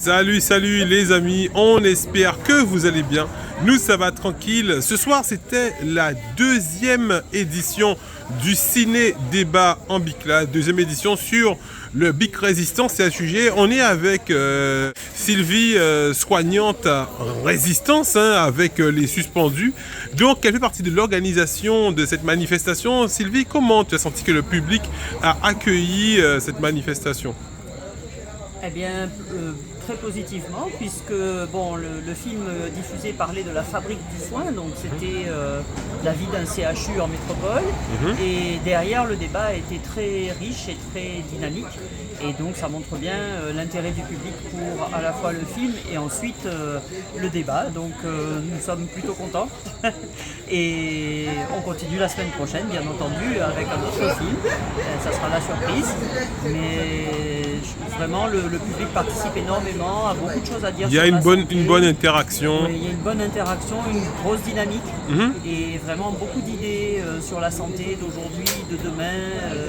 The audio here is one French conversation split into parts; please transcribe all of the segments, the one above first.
Salut les amis, on espère que vous allez bien. Nous ça va tranquille. Ce soir c'était la deuxième édition du Ciné Débat en Bicla, deuxième édition sur le Bic Résistance. C'est un sujet, on est avec Sylvie, soignante à Résistance, avec les suspendus. Donc elle fait partie de l'organisation de cette manifestation. Sylvie, comment tu as senti que le public a accueilli cette manifestation ? Eh bien, très positivement, puisque bon, le film diffusé parlait de la fabrique du soin, donc c'était la vie d'un CHU en métropole, et derrière le débat était très riche et très dynamique, et donc ça montre bien l'intérêt du public pour à la fois le film et ensuite le débat, donc nous sommes plutôt contents, et on continue la semaine prochaine, bien entendu, avec un autre film, ça sera la surprise, mais vraiment le public participe énormément, a beaucoup de choses à dire. Il y a une bonne interaction. Oui, il y a une bonne interaction, une grosse dynamique et vraiment beaucoup d'idées sur la santé d'aujourd'hui, de demain,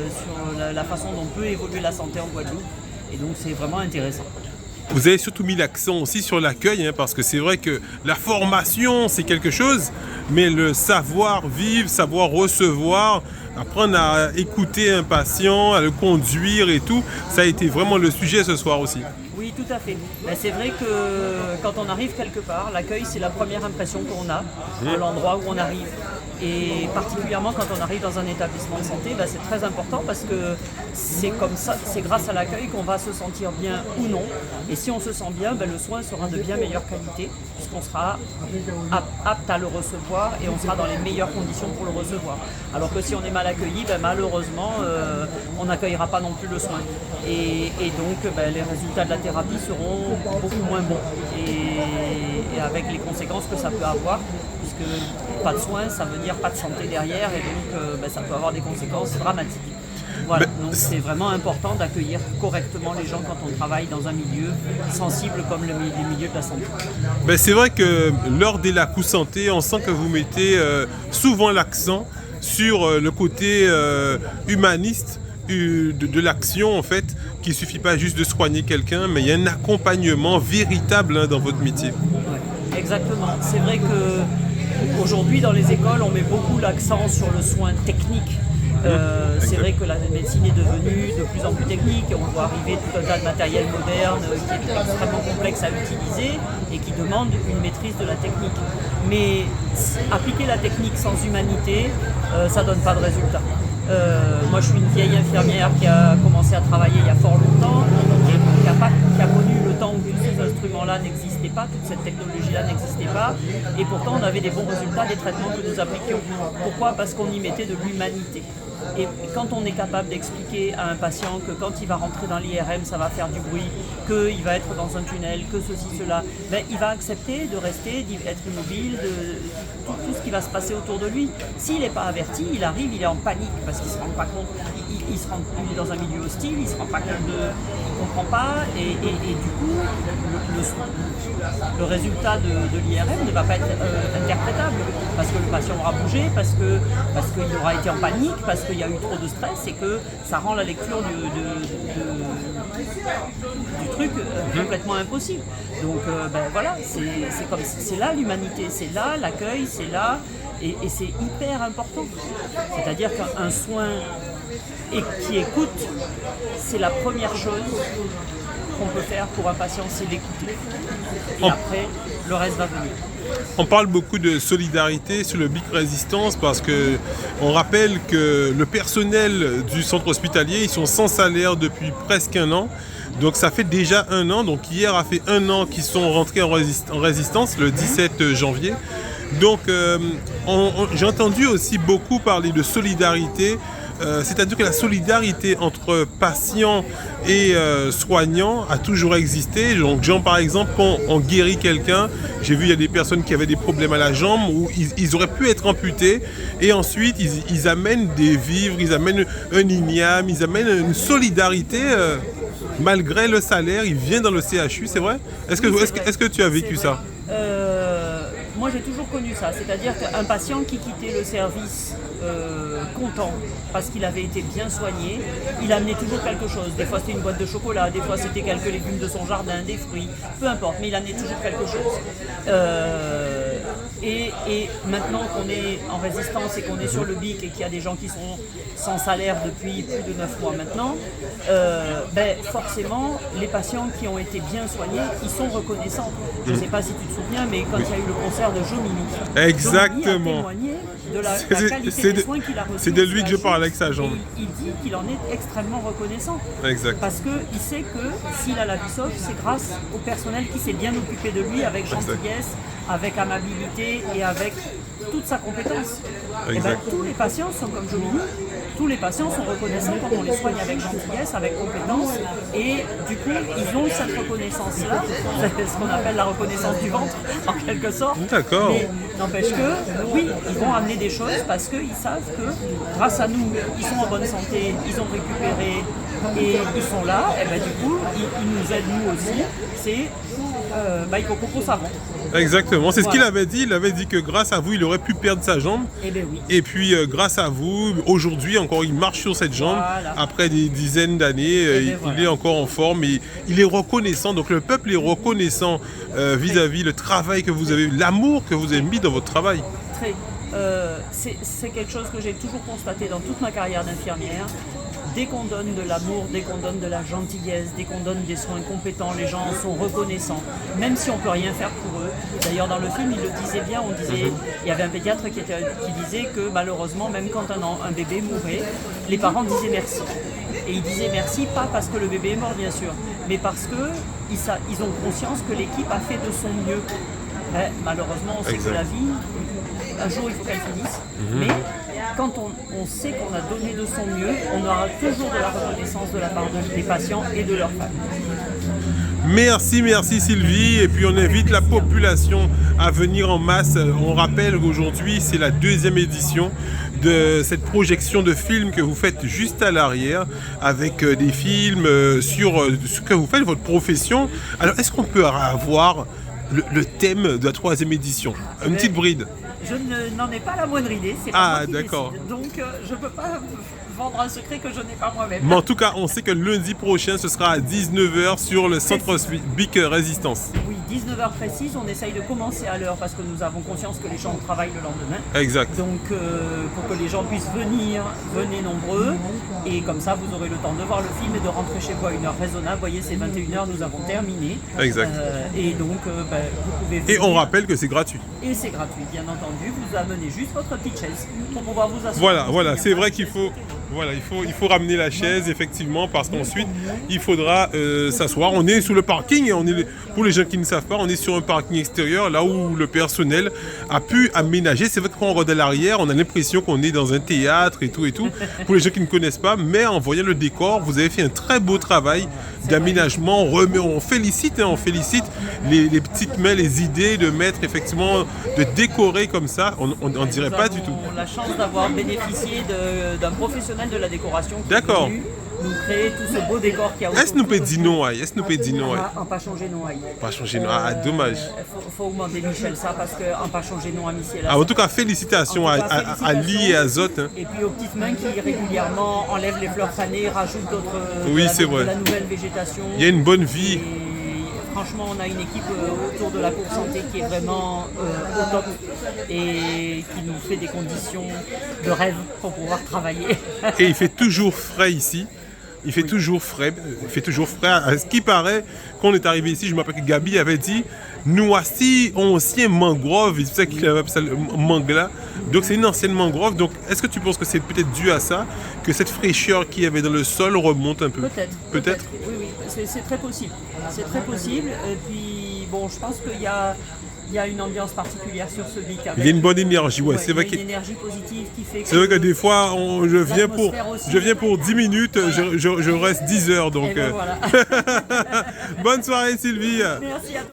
sur la façon dont peut évoluer la santé en Guadeloupe. Et donc c'est vraiment intéressant. Vous avez surtout mis l'accent aussi sur l'accueil, parce que c'est vrai que la formation, c'est quelque chose, mais le savoir-vivre, savoir recevoir, apprendre à écouter un patient, à le conduire et tout, ça a été vraiment le sujet ce soir aussi. Oui, tout à fait. Ben, c'est vrai que quand on arrive quelque part, l'accueil, c'est la première impression qu'on a de l'endroit où on arrive. Et particulièrement quand on arrive dans un établissement de santé, ben, c'est très important parce que c'est comme ça, c'est grâce à l'accueil qu'on va se sentir bien ou non. Et si on se sent bien, ben, le soin sera de bien meilleure qualité puisqu'on sera apte à le recevoir et on sera dans les meilleures conditions pour le recevoir. Alors que si on est mal accueilli, ben, malheureusement, on n'accueillera pas non plus le soin. Et donc, ben, les résultats de la thérapie seront beaucoup moins bons et avec les conséquences que ça peut avoir, puisque pas de soins, ça veut dire pas de santé derrière, et donc ben, ça peut avoir des conséquences dramatiques. Voilà, donc c'est vraiment important d'accueillir correctement les gens quand on travaille dans un milieu sensible comme les milieux de la santé. Ben, c'est vrai que lors des LACU Santé, on sent que vous mettez souvent l'accent sur le côté humaniste de l'action, en fait, qu'il ne suffit pas juste de soigner quelqu'un, mais il y a un accompagnement véritable dans votre métier. Ouais, exactement. C'est vrai qu'aujourd'hui, dans les écoles, on met beaucoup l'accent sur le soin technique. C'est vrai que la médecine est devenue de plus en plus technique et on voit arriver tout un tas de matériel moderne qui est extrêmement complexe à utiliser et qui demande une maîtrise de la technique. Mais appliquer la technique sans humanité, ça ne donne pas de résultat. Moi je suis une vieille infirmière qui a commencé à travailler il y a fort longtemps, qui a connu le temps où tous ces instruments-là n'existaient pas, toute cette technologie-là n'existait pas, et pourtant on avait des bons résultats des traitements que nous appliquions. Pourquoi ? Parce qu'on y mettait de l'humanité. Et quand on est capable d'expliquer à un patient que quand il va rentrer dans l'IRM, ça va faire du bruit, qu'il va être dans un tunnel, que ceci, cela, ben, il va accepter de rester, d'être immobile, tout ce qui va se passer autour de lui. S'il n'est pas averti, il arrive, il est en panique parce qu'il ne se rend pas compte, il est dans un milieu hostile, il ne se rend pas compte il ne comprend pas, et du coup, le résultat de l'IRM ne va pas être interprétable, parce que le patient aura bougé, parce qu'il aura été en panique, parce qu'il y a eu trop de stress et que ça rend la lecture du truc complètement impossible. Donc ben voilà, c'est là l'humanité, c'est là l'accueil, c'est là, et c'est hyper important. C'est-à-dire qu'un soin qui écoute, c'est la première chose qu'on peut faire pour un patient, c'est d'écouter. Et après, le reste va venir. On parle beaucoup de solidarité sur le Bic Résistance parce qu'on rappelle que le personnel du centre hospitalier, ils sont sans salaire depuis presque un an. Donc ça fait déjà un an. Donc hier a fait un an qu'ils sont rentrés en résistance, le 17 janvier. Donc j'ai entendu aussi beaucoup parler de solidarité. C'est-à-dire que la solidarité entre patients et soignants a toujours existé. Donc, genre, par exemple, quand on guérit quelqu'un, j'ai vu il y a des personnes qui avaient des problèmes à la jambe où ils auraient pu être amputés et ensuite ils amènent des vivres, ils amènent un igname, ils amènent une solidarité malgré le salaire. Ils viennent dans le CHU, c'est vrai ? Est-ce que tu as vécu ça ? Moi moi j'ai toujours connu ça, c'est-à-dire qu'un patient qui quittait le service content parce qu'il avait été bien soigné, il amenait toujours quelque chose. Des fois c'était une boîte de chocolat, des fois c'était quelques légumes de son jardin, des fruits, peu importe, mais il amenait toujours quelque chose. Et maintenant qu'on est en résistance et qu'on est sur le BIC et qu'il y a des gens qui sont sans salaire depuis plus de 9 mois maintenant, forcément, les patients qui ont été bien soignés, ils sont reconnaissants. Je ne sais pas si tu te souviens, mais quand il y a eu le concert de Jomini, exactement, Jomini a témoigné de la qualité des soins qu'il a reçus. C'est de lui que je parle avec sa jambe. Il dit qu'il en est extrêmement reconnaissant. Exact. Parce qu'il sait que s'il a la vie sauve, c'est grâce au personnel qui s'est bien occupé de lui avec gentillesse, avec amabilité et avec toute sa compétence. Et tous les patients sont comme Jomini. Tous les patients sont reconnaissants quand on les soigne avec gentillesse, avec compétence, et du coup, ils ont cette reconnaissance-là, c'est ce qu'on appelle la reconnaissance du ventre, en quelque sorte. D'accord. Mais n'empêche que, oui, ils vont amener des choses parce qu'ils savent que, grâce à nous, ils sont en bonne santé, ils ont récupéré, et ils sont là, et du coup, ils nous aident nous aussi, c'est Coco Savon. Exactement, c'est ce qu'il avait dit. Il avait dit que grâce à vous, il aurait pu perdre sa jambe. Oui. Et puis, grâce à vous, aujourd'hui encore, il marche sur cette jambe. Voilà. Après des dizaines d'années, il est encore en forme. Et il est reconnaissant. Donc, le peuple est reconnaissant vis-à-vis le travail que vous avez, l'amour que vous avez mis dans votre travail. Très. C'est quelque chose que j'ai toujours constaté dans toute ma carrière d'infirmière. Dès qu'on donne de l'amour, dès qu'on donne de la gentillesse, dès qu'on donne des soins compétents, les gens sont reconnaissants, même si on ne peut rien faire pour eux. D'ailleurs, dans le film, il le disait bien, il y avait un pédiatre qui disait que malheureusement, même quand un bébé mourait, les parents disaient merci. Et ils disaient merci, pas parce que le bébé est mort, bien sûr, mais parce qu'ils ont conscience que l'équipe a fait de son mieux. Malheureusement, on sait que la vie, un jour, il faut qu'elle finisse, mais quand on sait qu'on a donné de son mieux, on aura toujours de la reconnaissance de la part des patients et de leurs familles. Merci Sylvie. Et puis on invite la population à venir en masse. On rappelle qu'aujourd'hui c'est la 2e édition de cette projection de films que vous faites juste à l'arrière, avec des films sur ce que vous faites, votre profession. Alors est-ce qu'on peut avoir le thème de la 3e édition? Une petite bride. Je n'en ai pas la moindre idée, c'est pas moi qui d'accord. décide. Donc je ne peux pas vendre un secret que je n'ai pas moi-même. Mais en tout cas, on sait que lundi prochain, ce sera à 19h sur le centre BIC Résistance. Oui, 19h précise, on essaye de commencer à l'heure parce que nous avons conscience que les gens travaillent le lendemain. Exact. Donc pour que les gens puissent venir, venez nombreux, et comme ça vous aurez le temps de voir le film et de rentrer chez vous à une heure raisonnable. Vous voyez, c'est 21h, nous avons terminé. Exact. Et donc vous pouvez venir. Et on rappelle que c'est gratuit. Et c'est gratuit, bien entendu. Vous amenez juste votre petite chaise pour pouvoir vous asseoir. Voilà, c'est vrai qu'il faut... Voilà, il faut ramener la chaise, effectivement, parce qu'ensuite, il faudra s'asseoir. On est sous le parking, et pour les gens qui ne savent pas, on est sur un parking extérieur, là où le personnel a pu aménager. C'est vrai que quand on regarde à l'arrière, on a l'impression qu'on est dans un théâtre et tout. Pour les gens qui ne connaissent pas, mais en voyant le décor, vous avez fait un très beau travail d'aménagement. On félicite les petites mains, les idées de mettre, effectivement, de décorer comme ça. On dirait pas du tout. Nous avons la chance d'avoir bénéficié d'un professionnel de la décoration qui est venu nous créer tout ce beau décor qu'il y a autour. Est-ce nous peut dire non? Est-ce nous peut dire non? En pas changer non. Pas changer non. Dommage. Faut demander Michel ça parce qu'en pas changer non à Michel. En tout cas, félicitations à Lee et à Zot. Et puis aux petites mains qui régulièrement enlèvent les fleurs fanées, rajoutent d'autres de la nouvelle végétation. Il y a une bonne vie. Et franchement, on a une équipe autour de la cour santé qui est vraiment au top et qui nous fait des conditions de rêve pour pouvoir travailler. Et il fait toujours frais ici. Il fait toujours frais. À ce qui paraît, quand on est arrivé ici, je me rappelle que Gabi avait dit nous aussi, on aussi un mangrove. C'est pour ça qu'il avait appelé ça le mangla. Donc c'est une ancienne mangrove. Donc est-ce que tu penses que c'est peut-être dû à ça, que cette fraîcheur qu'il y avait dans le sol remonte un peu? Peut-être. Oui, c'est très possible. C'est très possible. Et puis bon, je pense qu'il y a une ambiance particulière sur ce BIC. Il y a une bonne énergie, c'est vrai qu'il y a une énergie positive qui fait que... C'est vrai que des fois, je viens pour 10 minutes, je reste 10 heures. Donc, voilà. Bonne soirée Sylvie. Merci à toi.